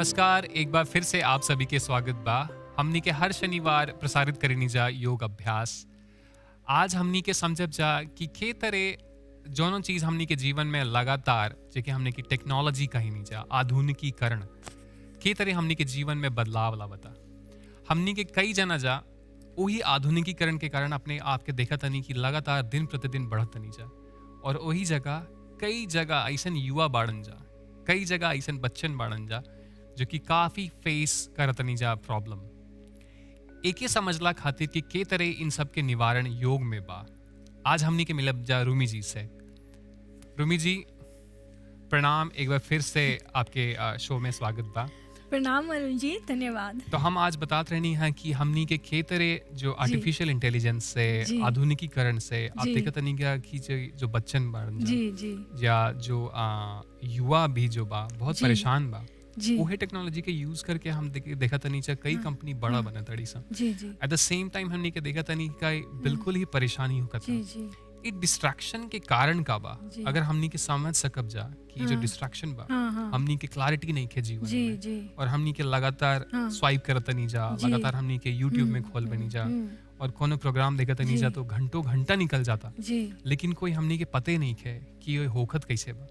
नमस्कार, एक बार फिर से आप सभी के स्वागत बा। हमनी के हर शनिवार प्रसारित करेनी जा योग अभ्यास। आज हमनी के समझब जा कि के तरह जोनो चीज हमनी के जीवन में लगातार जेके हमने की टेक्नोलॉजी कही जा आधुनिकीकरण के तरह हमनी के जीवन में बदलाव लावता। हमनी के कई जना जा वही आधुनिकीकरण के कारण अपने आप के देखा तनी कि लगातार दिन प्रतिदिन बढ़त तनी जा, और वही जगह कई जगह ऐसन युवा बाड़न जा, कई जगह ऐसन बच्चन बाड़न जा जो कि काफी फेस करतनी जा प्रॉब्लम। एके समझला खातिर कि के तरह इन सब के निवारण योग में बा। आज हमनी के मिलब जा रूमी जी से। रूमी जी प्रणाम, एक बार फिर से आपके शो में स्वागत बा। प्रणाम अरुण जी, धन्यवाद। तो हम आज बतात रहनी है कि हमनी के तरह जो आर्टिफिशियल इंटेलिजेंस से आधुनिकीकरण से आप देखत नहीं क्या कि जो बच्चन बाड़न जा या जो युवा भी जो बा बहुत परेशान बा, वही टेक्नोलॉजी के यूज करके हम देखा तनी चा कई कंपनी बड़ा बना तड़ी सा। एट द सेम टाइम हमने के देखा तनी का बिल्कुल ही परेशानी होता। ये डिस्ट्रैक्शन के कारण का बा, अगर हमनी के समझ सकब जा कि जो डिस्ट्रैक्शन बा हमनी के क्लैरिटी नहीं के जीवन में, और हमनी के लगातार स्वाइप करत नहीं जा, लगातार हमनी के यूट्यूब में खोल बनी जा और कोनो प्रोग्राम देखत नहीं जा तो घंटों घंटा निकल जाता, लेकिन कोई हमनी के पते नहीं खे कि ये होखत कैसे बा।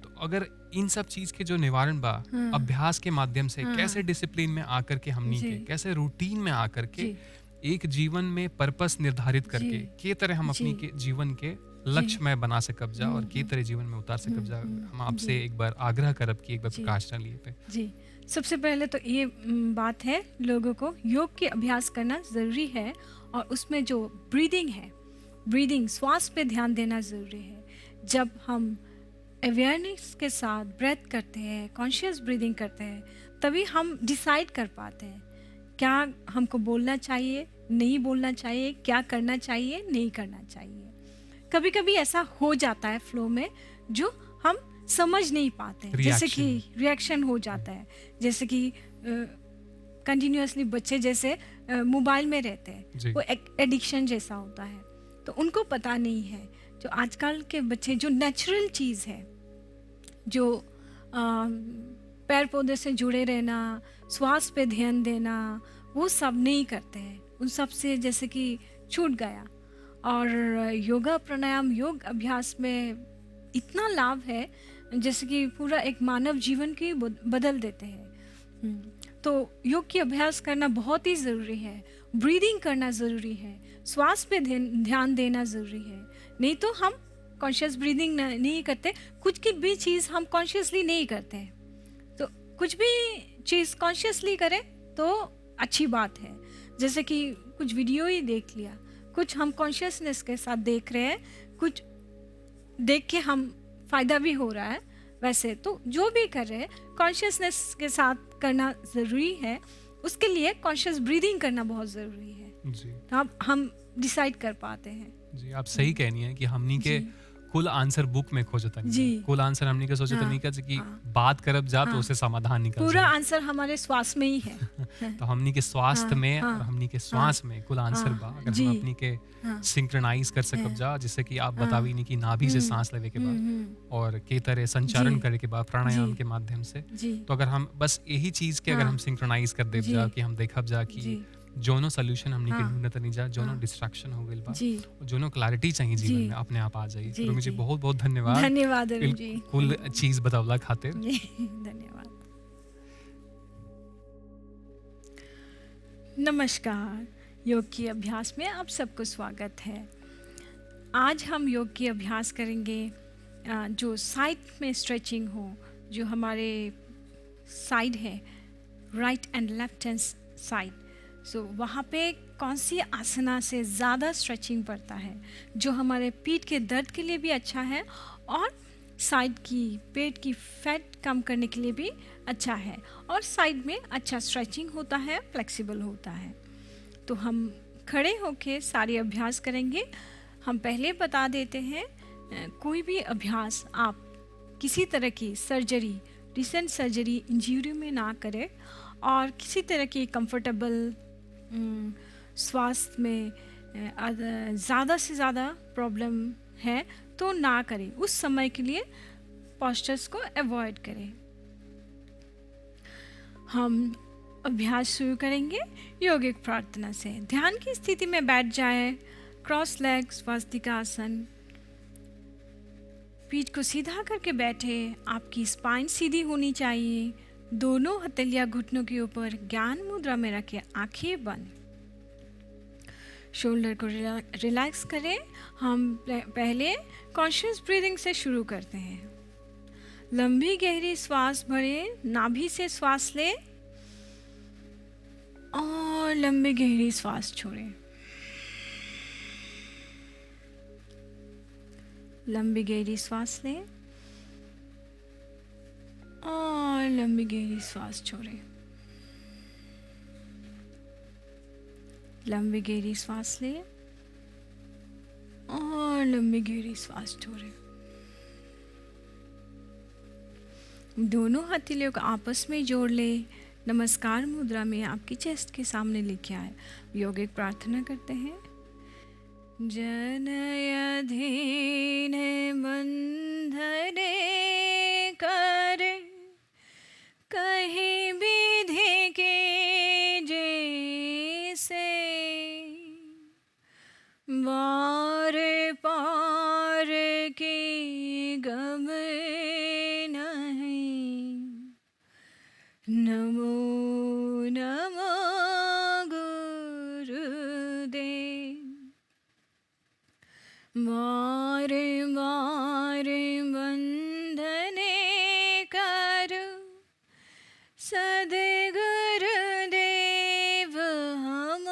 तो अगर इन सब चीज के जो निवारण बा अभ्यास के माध्यम से कैसे डिसिप्लिन में आकर के हमनी के कैसे रूटीन में आकर के एक जीवन में पर्पस निर्धारित करके के तरह हम अपनी के जीवन के लक्ष्य में बना सकब जा और के तरह जीवन में उतार सकब जा, हम आपसे एक बार आग्रह करब कि एक बार प्रकाश डालिए पे। जी, सबसे पहले तो ये बात है, लोगों को योग के अभ्यास करना ज़रूरी है, और उसमें जो ब्रीदिंग श्वास पे ध्यान देना ज़रूरी है। जब हम अवेयरनेस के साथ ब्रेथ करते हैं, कॉन्शियस ब्रीदिंग करते हैं, तभी हम डिसाइड कर पाते हैं क्या हमको बोलना चाहिए, नहीं बोलना चाहिए, क्या करना चाहिए, नहीं करना चाहिए। कभी कभी ऐसा हो जाता है फ्लो में जो हम समझ नहीं पाते, जैसे कि रिएक्शन हो जाता है, जैसे कि कंटिन्यूअसली बच्चे जैसे मोबाइल में रहते हैं, वो एडिक्शन जैसा होता है। तो उनको पता नहीं है जो आजकल के बच्चे जो नेचुरल चीज़ है, जो पेड़ पौधे से जुड़े रहना, श्वास पे ध्यान देना, वो सब नहीं करते हैं। उन सब से जैसे कि छूट गया। और योगा प्राणायाम योग अभ्यास में इतना लाभ है जैसे कि पूरा एक मानव जीवन की बदल देते हैं। तो योग की अभ्यास करना बहुत ही ज़रूरी है, ब्रीदिंग करना ज़रूरी है, श्वास पे ध्यान देना ज़रूरी है। नहीं तो हम कॉन्शियस ब्रीदिंग नहीं करते, कुछ की भी चीज़ हम कॉन्शियसली नहीं करते हैं। तो कुछ भी चीज़ कॉन्शियसली करें तो अच्छी बात है, जैसे कि कुछ वीडियो ही देख लिया, कुछ हम कॉन्शियसनेस के साथ देख रहे हैं, कुछ देख के हम फ़ायदा भी हो रहा है। वैसे तो जो भी कर रहे हैं कॉन्शियसनेस के साथ करना ज़रूरी है, उसके लिए कॉन्शियस ब्रीदिंग करना बहुत ज़रूरी है जी। तो अब हम डिसाइड कर पाते हैं जी। आप सही कहनी है कि हमनी के कुल आंसर बुक में खोजता नहीं, कुल आंसर हमनी के सोचता नहीं कि बात करब जा तो उसे समाधान निकल पूरा आंसर हमारे श्वास में ही है। तो हमनी के स्वास्थ्य में और हमनी के श्वास में कुल आंसर बा। अगर हम अपनी के सिंक्रोनाइज कर सकब जा, जिससे कि आप बतावी नहीं कि नाभि से सांस लेवे के बाद और के तरह संचारण करे के बाद प्राणायाम के माध्यम से, तो अगर हम बस यही चीज के अगर हम सिंक्रोनाइज कर देब जा कि हम देखब जा कि जोनो सोल्यूशन हमनी के ढूंढत नहीं जा, जोनो डिस्ट्रैक्शन हो गइल बा, जोनो क्लैरिटी चाहिए जीवन में अपने आप आ जाई। तो मुझे बहुत बहुत धन्यवाद अरुण जी, कुल चीज बतावला खातिर। धन्यवाद। नमस्कार, योग की अभ्यास में आप सबको स्वागत है। आज हम योग की अभ्यास करेंगे जो साइड में स्ट्रेचिंग हो, जो हमारे साइड है, right and left hand side. So वहाँ पे कौन सी आसना से ज़्यादा स्ट्रेचिंग पड़ता है, जो हमारे पीठ के दर्द के लिए भी अच्छा है और साइड की पेट की फैट कम करने के लिए भी अच्छा है, और साइड में अच्छा स्ट्रेचिंग होता है, फ्लेक्सिबल होता है। तो हम खड़े होके सारे अभ्यास करेंगे। हम पहले बता देते हैं, कोई भी अभ्यास आप किसी तरह की सर्जरी, रिसेंट सर्जरी, इंजरी में ना करें, और किसी तरह की कंफर्टेबल स्वास्थ्य में ज़्यादा से ज़्यादा प्रॉब्लम है तो ना करें। उस समय के लिए पोस्चर्स को अवॉइड करें। हम अभ्यास शुरू करेंगे योगिक प्रार्थना से। ध्यान की स्थिति में बैठ जाए, क्रॉस लेग स्वास्तिकासन, पीठ को सीधा करके बैठे। आपकी स्पाइन सीधी होनी चाहिए। दोनों हथेलियां घुटनों के ऊपर ज्ञान मुद्रा में रखें, आंखें बंद। शोल्डर को रिलैक्स करें। हम पहले कॉन्शियस ब्रीदिंग से शुरू करते हैं। लंबी गहरी श्वास भरें, नाभि से श्वास लें और लंबी गहरी श्वास छोड़ें। लंबी गहरी श्वास लें और लंबी गहरी श्वास छोड़ें। लंबी गहरी श्वास लें और लंबी गहरी श्वास छोड़ें। दोनों हथेलियों को आपस में जोड़ ले। नमस्कार मुद्रा में आपकी चेस्ट के सामने लेके आए। योगिक प्रार्थना करते हैं। जनय धीन बंधने कर, कहीं विधि के जैसे, वार पार की गम नहीं। नमो नमो गुरुदेव। वार वार बंधने कर, सद्गुरुदेव हम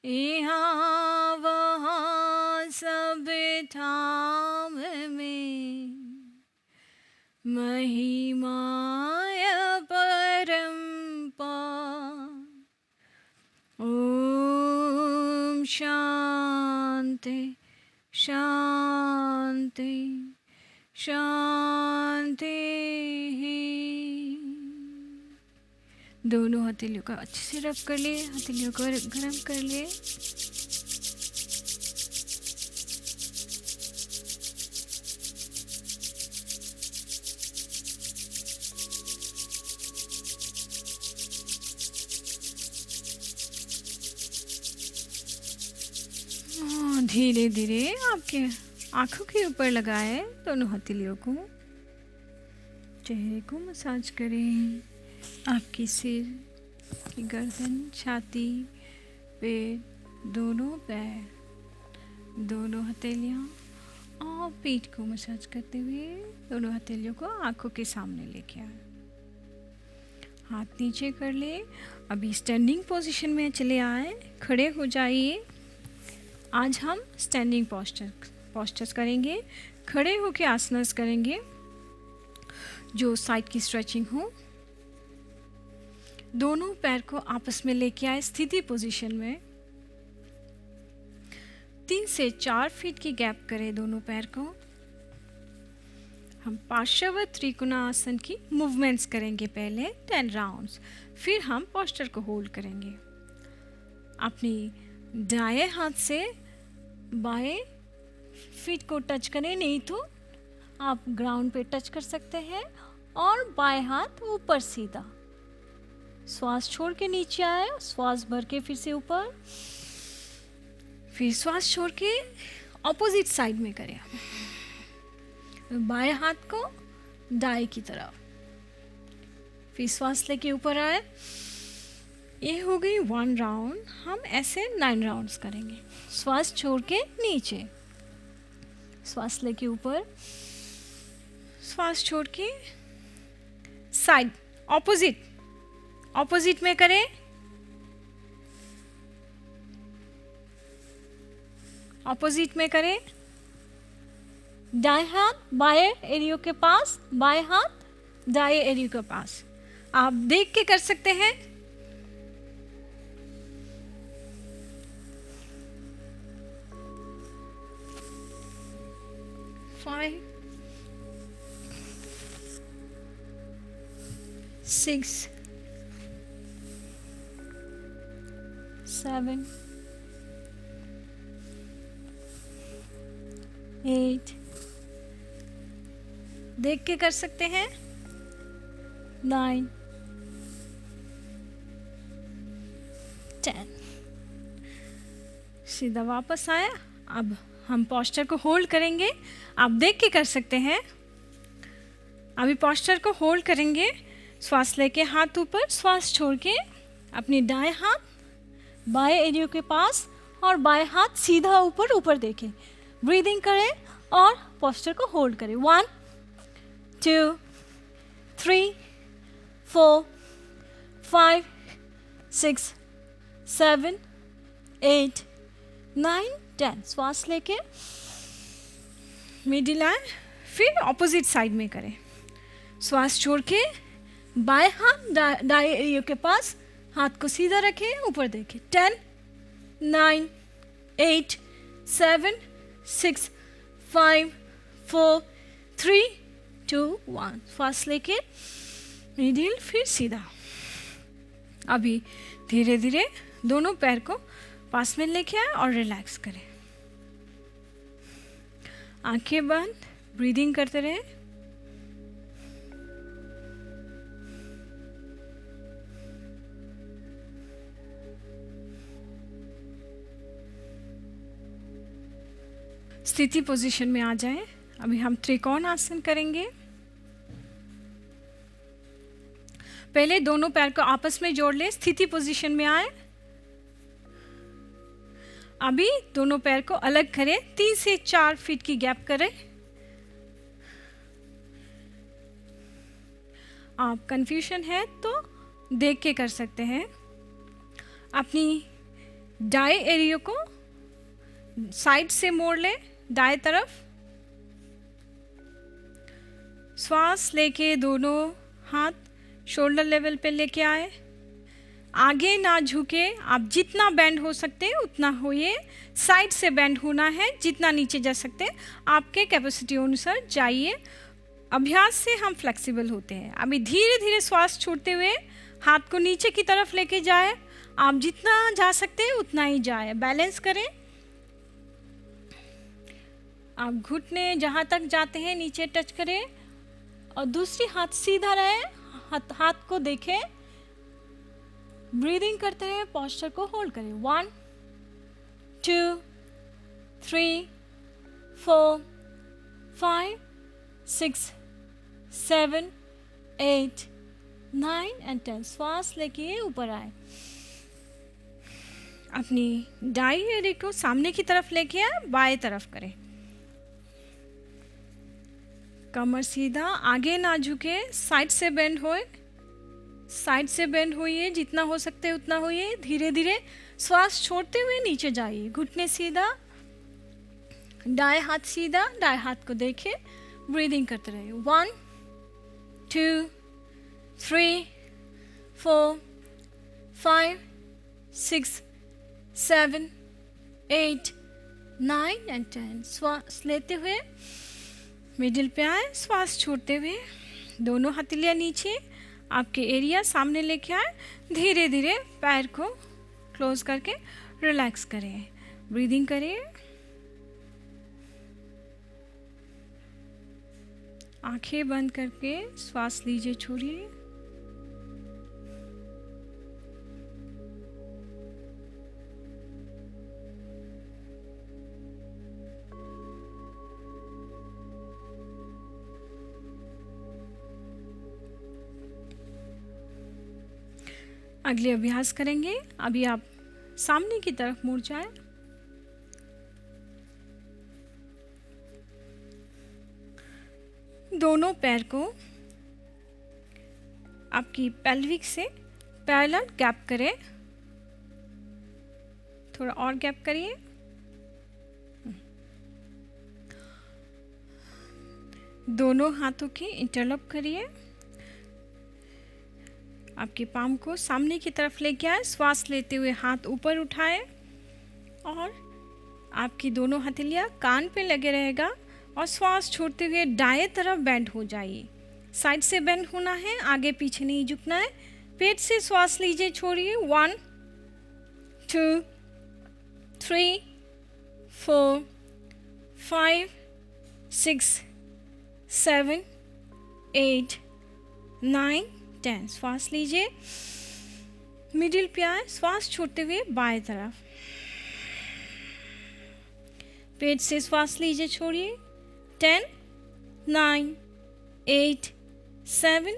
यहाँ वहाँ सब थाम में, महिमाय परम्पार। ओम शांति शांति शांति। दोनों हथेलियों का अच्छे से रब कर ले, हथेलियों को गर्म कर ले। धीरे धीरे आपके आंखों के ऊपर लगाए दोनों हथेलियों को। चेहरे को मसाज करें। आपकी सिर की गर्दन, छाती, पेट, दोनों पैर, दोनों हथेलियाँ और पीठ को मसाज करते हुए दोनों हथेलियों को आंखों के सामने लेके आए। हाथ नीचे कर ले। अभी स्टैंडिंग पोजीशन में चले आए। खड़े हो जाइए। आज हम स्टैंडिंग पोस्चर्स करेंगे। खड़े होकर आसनस करेंगे जो साइड की स्ट्रेचिंग हो। दोनों पैर को आपस में लेके आए स्थिति पोजीशन में। 3 से 4 फीट की गैप करें दोनों पैर को। हम पार्श्व त्रिकोणासन की मूवमेंट्स करेंगे पहले 10 राउंड्स, फिर हम पोस्चर को होल्ड करेंगे। अपनी दाएं हाथ से बाएं फीट को टच करें, नहीं तो आप ग्राउंड पे टच कर सकते हैं। और बाएं हाथ ऊपर सीधा। श्वास छोड़ के नीचे आए, श्वास भर के फिर से ऊपर, फिर श्वास छोड़ के ऑपोजिट साइड में करें। बाएं हाथ को दाएं की तरफ, फिर श्वास लेके ऊपर आए। ये हो गई 1 राउंड। हम ऐसे 9 राउंड्स करेंगे। श्वास छोड़ के नीचे, श्वास लेके ऊपर, श्वास छोड़ के साइड ऑपोजिट में करें। ऑपोजिट में करें। दाएं हाथ बाएं एरियो के पास, बाएं हाथ दाएं एरियो के पास। आप देख के कर सकते हैं। 5 6 7 8 देख के कर सकते हैं। 9, 10। सीधा वापस आया। अब हम पोस्चर को होल्ड करेंगे। आप देख के कर सकते हैं। अभी पोस्चर को होल्ड करेंगे। श्वास लेके हाथ ऊपर, श्वास छोड़ के अपनी दाएं हाथ बाएं एरियो के पास और बाएं हाथ सीधा ऊपर ऊपर देखें। ब्रीदिंग करें और पोस्चर को होल्ड करें। 1, 2, 3, 4, 5, 6, 7, 8, 9, 10। श्वास लेके मिडिल आए, फिर ऑपोजिट साइड में करें। श्वास छोड़ के बाएं हाथ दाएं एरियो के पास, हाथ को सीधा रखें, ऊपर देखें। 10, 9, 8, 7, 6, 5, 4, 3, 2, 1। श्वास लेके मिडिल, फिर सीधा। अभी धीरे धीरे दोनों पैर को पास में लेके आए और रिलैक्स करें। आंखें बंद, ब्रीदिंग करते रहें। स्थिति पोजीशन में आ जाएं। अभी हम त्रिकोण आसन करेंगे। पहले दोनों पैर को आपस में जोड़ लें, स्थिति पोजीशन में आए। अभी दोनों पैर को अलग करें, 3 से 4 फीट की गैप करें। आप कंफ्यूजन है तो देख के कर सकते हैं। अपनी दाएं एरियो को साइड से मोड़ लें, दाएं तरफ। श्वास लेके दोनों हाथ शोल्डर लेवल पे लेके आए। आगे ना झुके, आप जितना बेंड हो सकते हैं उतना होइए। साइड से बेंड होना है, जितना नीचे जा सकते हैं आपके कैपेसिटी अनुसार जाइए। अभ्यास से हम फ्लेक्सिबल होते हैं। अभी धीरे धीरे श्वास छोड़ते हुए हाथ को नीचे की तरफ लेके जाए। आप जितना जा सकते हैं उतना ही जाए। बैलेंस करें। आप घुटने जहाँ तक जाते हैं नीचे टच करें और दूसरी हाथ सीधा रहे, हाथ को देखें। ब्रीदिंग करते रहे, पोस्चर को होल्ड करें। 1, 2, 3, 4, 5, 6, 7, 8, 9 and 10। श्वास लेके ऊपर आए। अपनी दाईं एड़ी को सामने की तरफ लेके आए, बाएं तरफ करें। कमर सीधा, आगे ना झुके, साइड से बेंड होए। साइड से बेंड होइए, जितना हो सकते है उतना होइए। धीरे धीरे श्वास छोड़ते हुए नीचे जाइए। घुटने सीधा, दाएं हाथ सीधा, दाएं हाथ को देखे। ब्रीदिंग करते रहिए। 1, 2, 3, 4, 5, 6, 7, 8, 9 and 10। श्वास लेते हुए मिडिल पे आए, श्वास छोड़ते हुए दोनों हथेलियां नीचे, आपके एरिया सामने लेके आए। धीरे धीरे पैर को क्लोज करके रिलैक्स करें। ब्रीदिंग करें। आंखें बंद करके श्वास लीजिए, छोड़िए। अगले अभ्यास करेंगे। अभी आप सामने की तरफ मुड़ जाए। दोनों पैर को आपकी पेल्विक से पैरेलल गैप करें। थोड़ा और गैप करिए। दोनों हाथों की इंटरलॉक करिए। आपके पाम को सामने की तरफ लेके आए। श्वास लेते हुए हाथ ऊपर उठाए और आपकी दोनों हथेलियां कान पे लगे रहेगा और श्वास छोड़ते हुए दाएं तरफ बेंड हो जाइए। साइड से बेंड होना है, आगे पीछे नहीं झुकना है। पेट से श्वास लीजिए, छोड़िए। 1, 2, 3, 4, 5, 6, 7, 8, 9, 10 श्वास लीजिए, मिडिल पे आए, श्वास छोड़ते हुए बाएं तरफ, पेट से श्वास लीजिए, छोड़िए, 10 9 8 7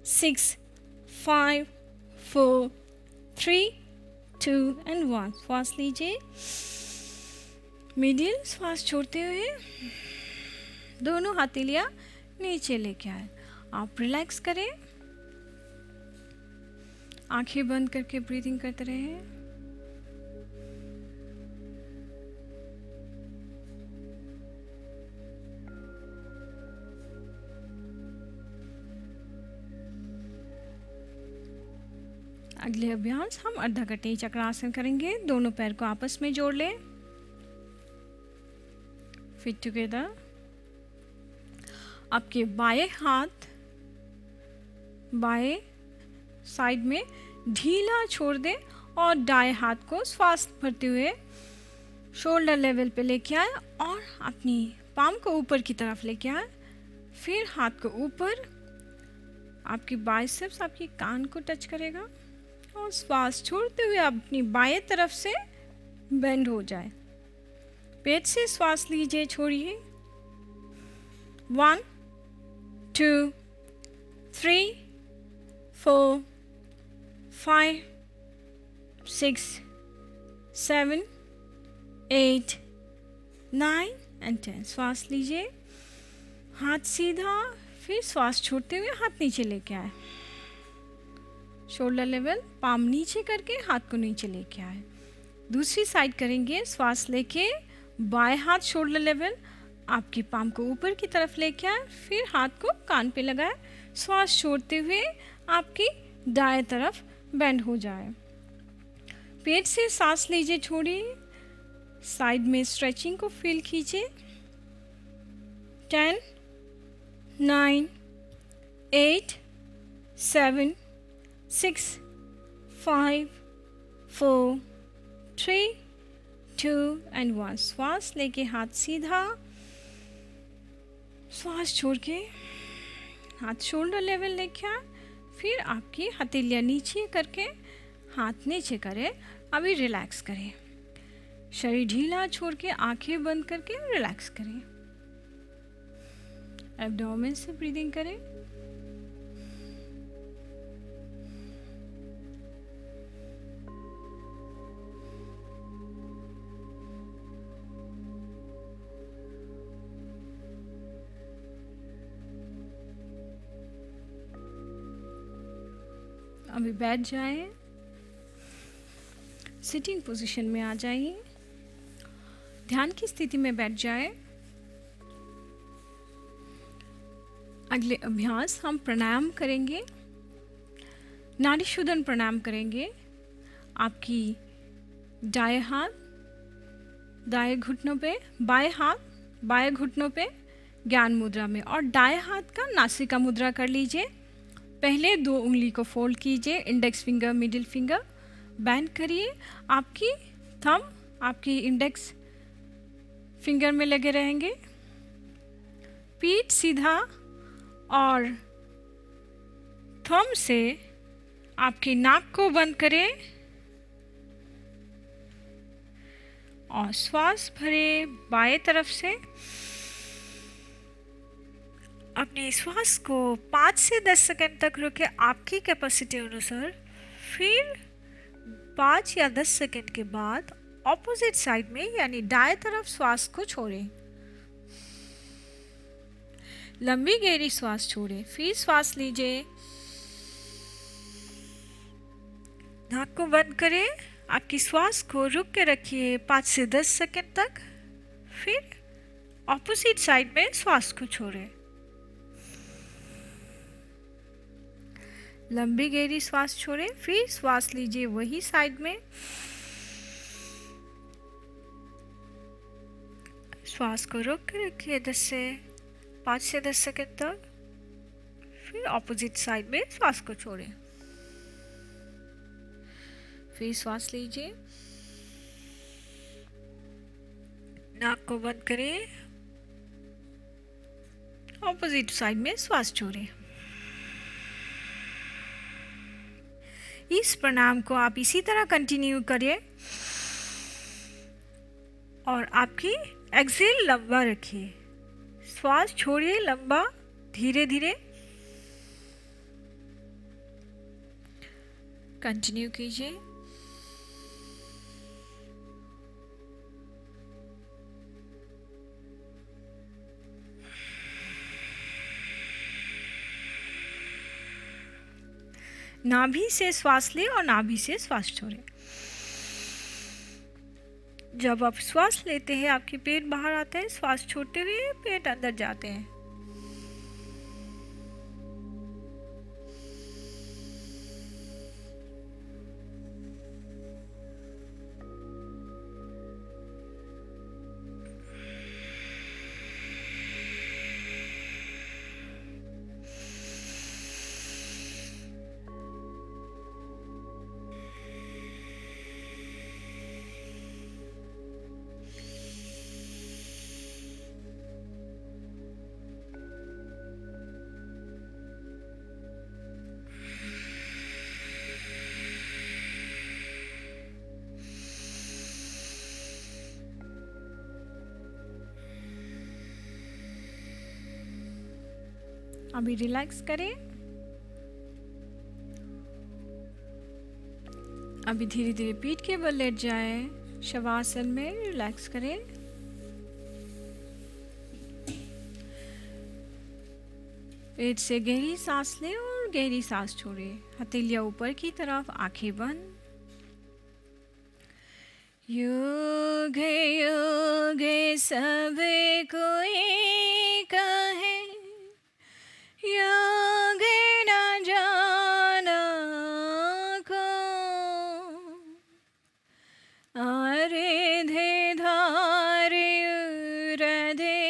6 5 4 3 2 and 1 श्वास लीजिए, मिडिल, श्वास छोड़ते हुए दोनों हथेलियां नीचे लेके आए। आप रिलैक्स करें, आंखें बंद करके ब्रीदिंग करते रहें। अगले अभ्यास हम अर्धकटी चक्रासन करेंगे। दोनों पैर को आपस में जोड़ लें, फिट टुगेदर। आपके बाएं हाथ बाएं साइड में ढीला छोड़ दें और दाएं हाथ को श्वास भरते हुए शोल्डर लेवल पे लेके आए और अपनी पाम को ऊपर की तरफ लेके आए। फिर हाथ को ऊपर, आपकी बाइसेप्स आपकी कान को टच करेगा और श्वास छोड़ते हुए अपनी बाएं तरफ से बेंड हो जाए। पेट से श्वास लीजिए, छोड़िए, 1 2 3 4 5 6 7 8 9 and 10 श्वास लीजिए, हाथ सीधा, फिर श्वास छोड़ते हुए हाथ नीचे लेके आए, शोल्डर लेवल, पाम नीचे करके हाथ को नीचे लेके आए। दूसरी साइड करेंगे, श्वास लेके बाएं हाथ शोल्डर लेवल, आपकी पाम को ऊपर की तरफ लेके आए, फिर हाथ को कान पे लगाए, श्वास छोड़ते हुए आपकी दाएं तरफ बेंड हो जाए। पेट से सांस लीजिए, छोड़िए, साइड में स्ट्रेचिंग को फील कीजिए। 10 9 8 7 6 5 4 3 2 and 1 श्वास लेके हाथ सीधा, श्वास छोड़ के हाथ शोल्डर लेवल लेके आए, फिर आपकी हथेलियाँ नीचे करके हाथ नीचे करें। अभी रिलैक्स करें, शरीर ढीला छोड़ के आंखें बंद करके रिलैक्स करें। एब्डोमेन से ब्रीदिंग करें। अभी बैठ जाएं, सिटिंग पोजीशन में आ जाइए, ध्यान की स्थिति में बैठ जाएं। अगले अभ्यास हम प्राणायाम करेंगे, नाड़ी शोधन प्राणायाम करेंगे। आपकी दाएं हाथ दाएं घुटनों पे, बाएं हाथ बाएं घुटनों पे ज्ञान मुद्रा में और दाएं हाथ का नासिका मुद्रा कर लीजिए। पहले 2 उंगली को फोल्ड कीजिए, index finger middle finger band करिए, आपकी थंब आपकी इंडेक्स फिंगर में लगे रहेंगे। पीठ सीधा और थंब से आपकी नाक को बंद करें और श्वास भरे बाएं तरफ से। अपनी श्वास को 5 से 10 सेकंड तक रोके आपकी कैपेसिटी अनुसार। फिर 5 या 10 सेकंड के बाद ऑपोजिट साइड में यानी दाएं तरफ श्वास को छोड़ें। लंबी गहरी श्वास छोड़ें, फिर श्वास लीजिए, नाक को बंद करें, आपकी श्वास को रुक के रखिए 5 से 10 सेकंड तक। फिर ऑपोजिट साइड में श्वास को छोड़ें। लंबी गहरी श्वास छोड़ें, फिर श्वास लीजिए वही साइड में। श्वास को रोक के रखिए 5 से 10 सेकंड तक। फिर ऑपोजिट साइड में श्वास को छोड़ें। फिर श्वास लीजिए, नाक को बंद करें, ऑपोजिट साइड में श्वास छोड़ें। इस प्राणायाम को आप इसी तरह कंटिन्यू करिए और आपकी एक्सेल लंबा रखिए, श्वास छोड़िए लंबा, धीरे धीरे कंटिन्यू कीजिए। नाभि से श्वास लें और नाभि से श्वास छोड़ें। जब आप श्वास लेते हैं आपके पेट बाहर आता है, श्वास छोड़ते हुए पेट अंदर जाते हैं। अभी रिलैक्स करें। अभी धीरे धीरे पीठ के बल लेट जाए, शवासन में रिलैक्स करें। पेट से गहरी सांस लें और गहरी सांस छोड़ें। हथेलियां ऊपर की तरफ, आंखें बंद। योगे योगे सब कोई कहे, योगे न जाना को, आरे धे धारे उरधे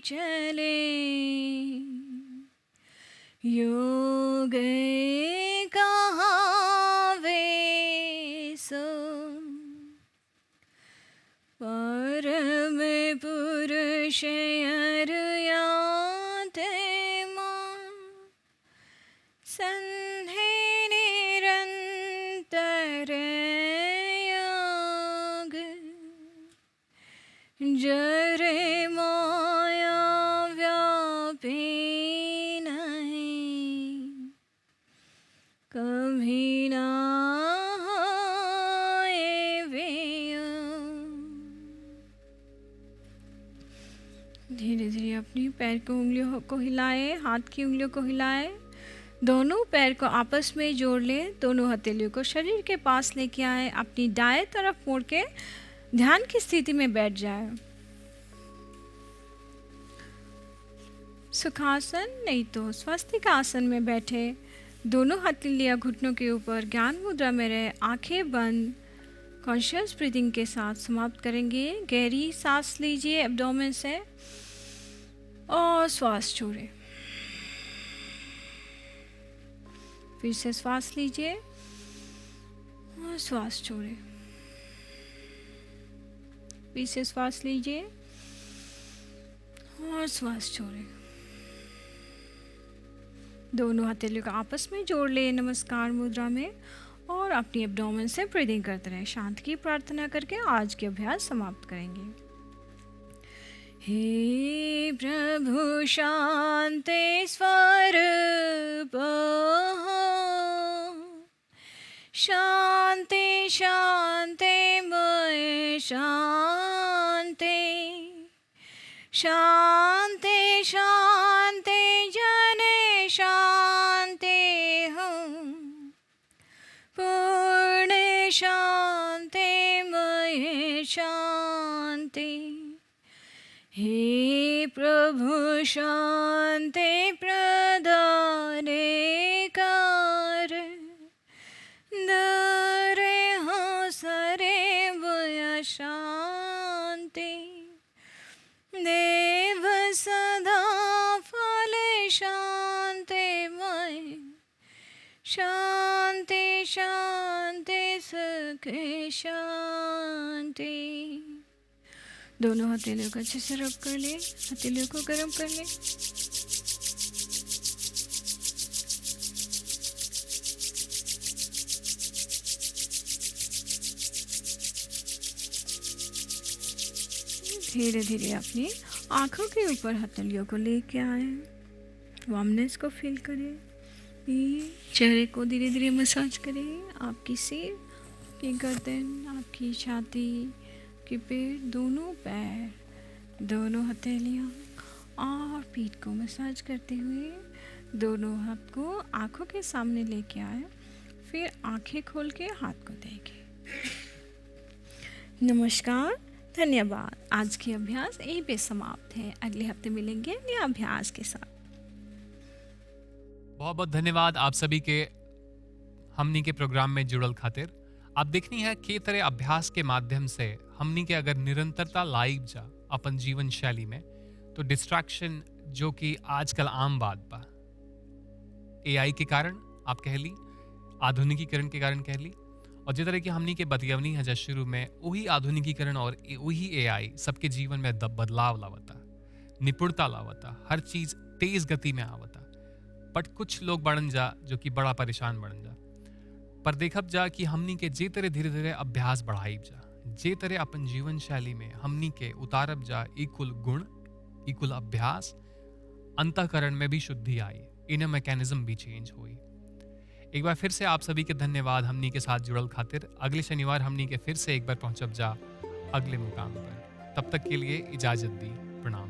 चले, योग कहावे सो, परम पुरुष अर्याते मां, संधे निरंतर योग, जरे माया व्यापी नहीं, कभी ना धीरे धीरे अपनी पैर की उंगलियों को हिलाएं, हाथ की उंगलियों को हिलाएं। दोनों पैर को आपस में जोड़ लें, दोनों हथेलियों को शरीर के पास लेके आए, अपनी दाएं तरफ मोड़ के ध्यान की स्थिति में बैठ जाए। सुखासन नहीं तो स्वस्तिक आसन में बैठे, दोनों हथेलियां घुटनों के ऊपर ज्ञान मुद्रा में रहे, आंखें बंद। कॉन्शियस ब्रीदिंग के साथ समाप्त करेंगे। गहरी सांस लीजिए एब्डोमेन से और श्वास छोड़ें। फिर से श्वास लीजिए और श्वास छोड़ें। फिर से श्वास लीजिए और श्वास छोड़ें। दोनों हथेलियों को आपस में जोड़ ले नमस्कार मुद्रा में और अपनी एब्डोमेन से ब्रीदिंग करते रहें। शांति की प्रार्थना करके आज के अभ्यास समाप्त करेंगे। हे प्रभु शांति स्वरूप, शांति शांति मय शांति, शांति शांति जन शांति हूँ, पूर्ण शांति मय शांति। हे प्रभु शांति प्रदान कर, दरे हो सरे बुया शांति, देव सदा फल शांति मय, शांति शांति सुख शांति। दोनों हथेलियों को अच्छे से रब कर ले, हथेलियों को गर्म कर ले। धीरे धीरे अपनी आँखों के ऊपर हथेलियों को लेके आए, वार्मनेस को फील करें। ये चेहरे को धीरे धीरे मसाज करें, आपकी सिर, आपकी गर्दन, आपकी छाती, आपके पेट, दोनों पैर, दोनों हथेलियाँ और पीठ को मसाज करते हुए दोनों हाथ को आँखों के सामने लेके आए। फिर आंखें खोल के हाथ को देखें। नमस्कार, धन्यवाद। आज की अभ्यास यहीं पे समाप्त है। अगले हफ्ते मिलेंगे नए अभ्यास के साथ। बहुत बहुत धन्यवाद आप सभी के हमनी के प्रोग्राम में जुड़ल खातिर। आप देखनी है के तरह अभ्यास के माध्यम से हमनी के अगर निरंतरता लाइव जा अपन जीवन शैली में, तो डिस्ट्रैक्शन जो कि आजकल आम बात बा, एआई के कारण आप कह ली, आधुनिकीकरण के कारण कह ली, और जिस तरह की हमनी के बतियवनी है जब शुरू में, वही आधुनिकीकरण और वही एआई सबके जीवन में बदलाव लावता, निपुणता लावता, हर चीज तेज गति में आवता। बट कुछ लोग बढ़न जा जो कि बड़ा परेशान बढ़न जा। पर देखब जा कि हमनी के जे तरह धीरे धीरे अभ्यास बढ़ाइब जा, जे तरह अपन जीवन शैली में हमनी के उतारब जा इकुल गुण, इकुल अभ्यास, अंतःकरण में भी शुद्धि आई, इनर मैकेनिज्म भी चेंज हुई। एक बार फिर से आप सभी के धन्यवाद हमनी के साथ जुड़ल खातिर। अगले शनिवार हमनी के फिर से एक बार पहुंचब जा अगले मुकाम पर। तब तक के लिए इजाजत दी। प्रणाम।